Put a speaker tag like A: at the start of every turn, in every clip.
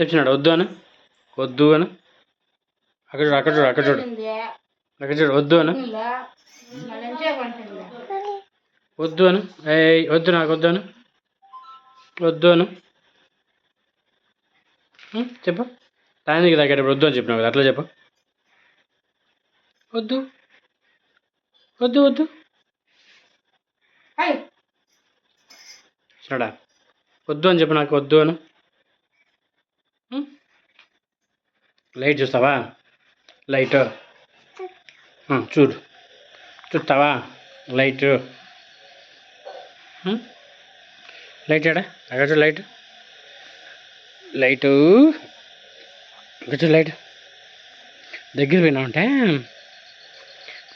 A: చెప్పినాడు వద్దు అని వద్దు అని అక్కడ చూడు అక్కడ చూడు అక్కడ చూడు అక్కడ చూడు వద్దు అని వద్దు అను వద్దు నాకు వద్దు అను వద్దు అను చెప్పు టైంకి తగ్గేటప్పుడు వద్దు అని చెప్పినావు కదా అట్లా చెప్పు వద్దు వద్దు వద్దు చూడా వద్దు అని చెప్పు నాకు వద్దు అను లైట్ చూస్తావా లైట్ చూడు చూస్తావా లైట్ లైట్ ఏడా అక్కడ చూడు లైట్ లైటు ఇక్కడ చూడు లైట్ దగ్గర పోయినామంటే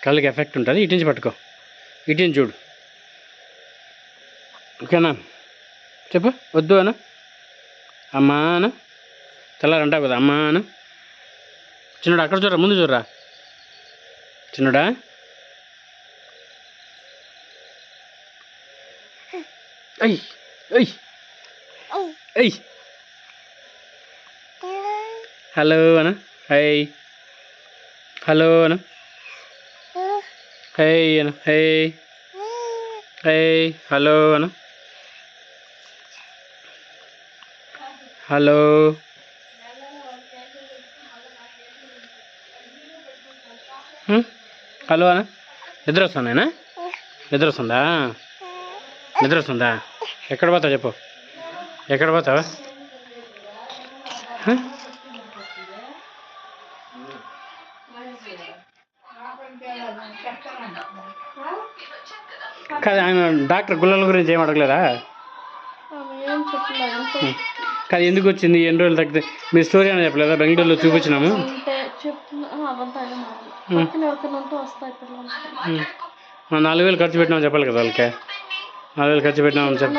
A: కళ్ళకి ఎఫెక్ట్ ఉంటుంది ఇటు నుంచి పట్టుకో ఇటు నుంచి చూడు ఓకేనా చెప్పు వద్దు అను అమ్మా అను తెల్లారంటావు కదా అమ్మా అను చిన్నడా అక్కడ చూడరా ముందు చూడరా చిన్నడా అయ్ అయ్ అయ్ హలో అను హై హలో అను హై అను హై హై హలో అను హలో హలో అన్న నిద్ర వస్తుందేనా నిద్ర వస్తుందా నిద్ర వస్తుందా ఎక్కడ పోతావు చెప్పు ఎక్కడ పోతావా కాదు ఆయన డాక్టర్ గుల్లల గురించి ఏం అడగలేదా కాదు ఎందుకు వచ్చింది ఎన్ని రోజులు తగ్గితే మీ స్టోరీ అని చెప్పలేదా బెంగళూరులో చూపించినాము నాలుగు వేలు ఖర్చు పెట్టినామని చెప్పాలి కదా వాళ్ళకి 4,000 ఖర్చు పెట్టినామని చెప్పి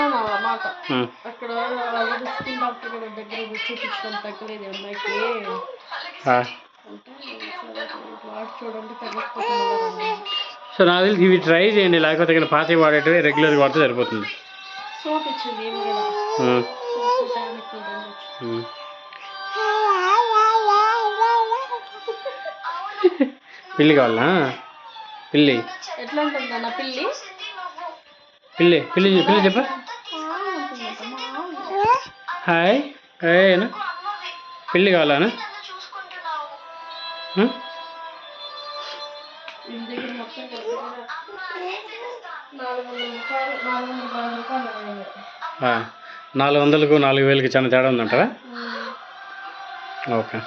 A: సో నాకు తెలిసి ఇవి ట్రై చేయండి లేకపోతే ఇక్కడ పాత వాడేటివి రెగ్యులర్గా వాడితే సరిపోతుంది పిల్లి కావాలా పిల్లి
B: ఎట్లా ఉంటుందన్న పిల్లి
A: పిల్లి పిల్లి పిల్లి చెప్ప హాయ్ హాయ్ పిల్లి కావాలా $400కు 4,000కి చాలా తేడా ఉందంటారా ఓకే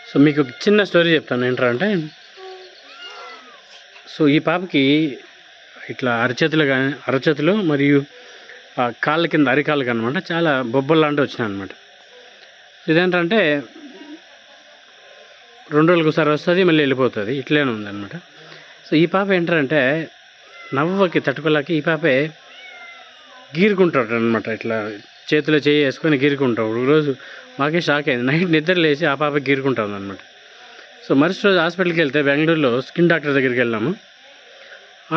A: సో మీకు ఒక చిన్న స్టోరీ చెప్తాను ఏంటంటే సో ఈ పాపకి ఇట్లా అరచేతులు మరియు కాళ్ళ కింద అరికాళ్ళకి అనమాట చాలా బొబ్బలు లాంటివి వచ్చినాయి అనమాట ఇదేంటంటే 2 రోజులకు ఒకసారి వస్తుంది మళ్ళీ వెళ్ళిపోతుంది ఇట్లనే ఉందన్నమాట సో ఈ పాప ఏంటంటే నవ్వకి తట్టుకోలేక ఈ పాపే గీరుకుంటాడు అనమాట ఇట్లా చేతిలో చేయి వేసుకొని గీరుకుంటాడు రోజు మాకే షాక్ అయింది నైట్ నిద్ర లేచి ఆ పాప గీరుకుంటుంది అనమాట సో మరుసటి రోజు హాస్పిటల్కి వెళ్తే బెంగళూరులో స్కిన్ డాక్టర్ దగ్గరికి వెళ్ళాము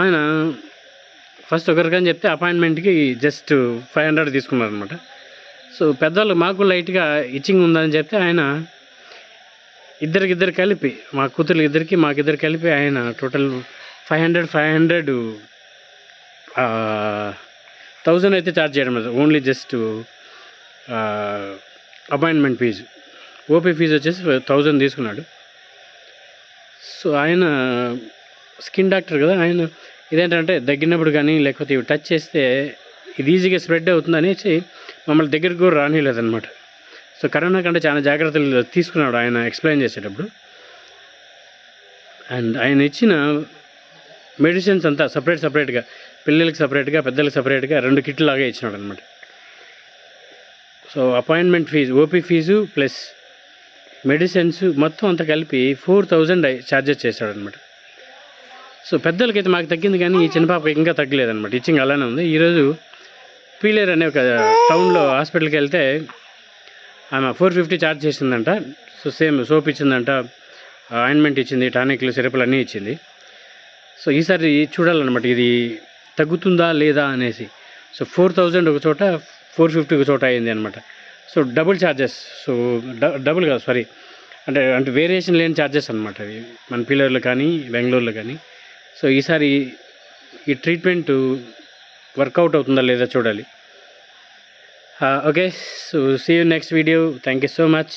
A: ఆయన ఫస్ట్ ఒకరికని చెప్తే అపాయింట్మెంట్కి జస్ట్ 500 తీసుకున్నారనమాట సో పెద్దవాళ్ళు మాకు లైట్గా ఇచ్చింగ్ ఉందని చెప్తే ఆయన ఇద్దరు కలిపి మా కూతురు ఇద్దరికి మాకిద్దరు కలిపి ఆయన టోటల్ 500 1000 అయితే ఛార్జ్ చేయడం లేదు only just appointment fee OP fee వచ్చేసి 1000 తీసుకున్నాడు సో ఆయన స్కిన్ డాక్టర్ కదా ఆయన ఇదేంటంటే దగ్గినప్పుడు కానీ లేకపోతే ఇవి టచ్ చేస్తే ఇది ఈజీగా స్ప్రెడ్ అవుతుంది అనేసి మమ్మల్ని దగ్గరికి కూడా రానిలేదన్నమాట సో కరోనా కంటే చాలా జాగ్రత్తలు తీసుకున్నాడు ఆయన ఎక్స్ప్లెయిన్ చేసేటప్పుడు అండ్ ఆయన ఇచ్చిన మెడిసిన్స్ అంతా సపరేట్గా పిల్లలకి సపరేట్గా పెద్దలకి సపరేట్గా 2 కిట్లు లాగా ఇచ్చినాడు అనమాట so appointment fee OP fee plus medicines మొత్తం అంతా కలిపి 4,000 ఛార్జెస్ చేశాడనమాట సో పెద్దలకైతే మాకు తగ్గింది కానీ ఈ చిన్న పాపకి ఇంకా తగ్గలేదన్నమాట ఇచ్చింగ్ అలానే ఉంది ఈరోజు పీలేరు అనే ఒక టౌన్లో హాస్పిటల్కి వెళ్తే ఆమె 450 ఛార్జ్ చేసిందంట సో సేమ్ సోప్ ఇచ్చిందంట ఆయింట్మెంట్ ఇచ్చింది టానిక్లు సిరప్లు అన్నీ ఇచ్చింది సో ఈసారి చూడాలన్నమాట ఇది తగ్గుతుందా లేదా అనేసి. సో 4000 ఒక చోట, 450 ఒక చోట అయింది అనమాట. So double charges. So double కాదు, సారీ, అంటే వేరియేషన్ లేని ఛార్జెస్ అనమాట అవి మన పిల్లర్లో కానీ బెంగళూరులో కానీ. సో ఈసారి ఈ ట్రీట్మెంట్ వర్కౌట్ అవుతుందా లేదా చూడాలి. Okay, so see you next video. Thank you so much.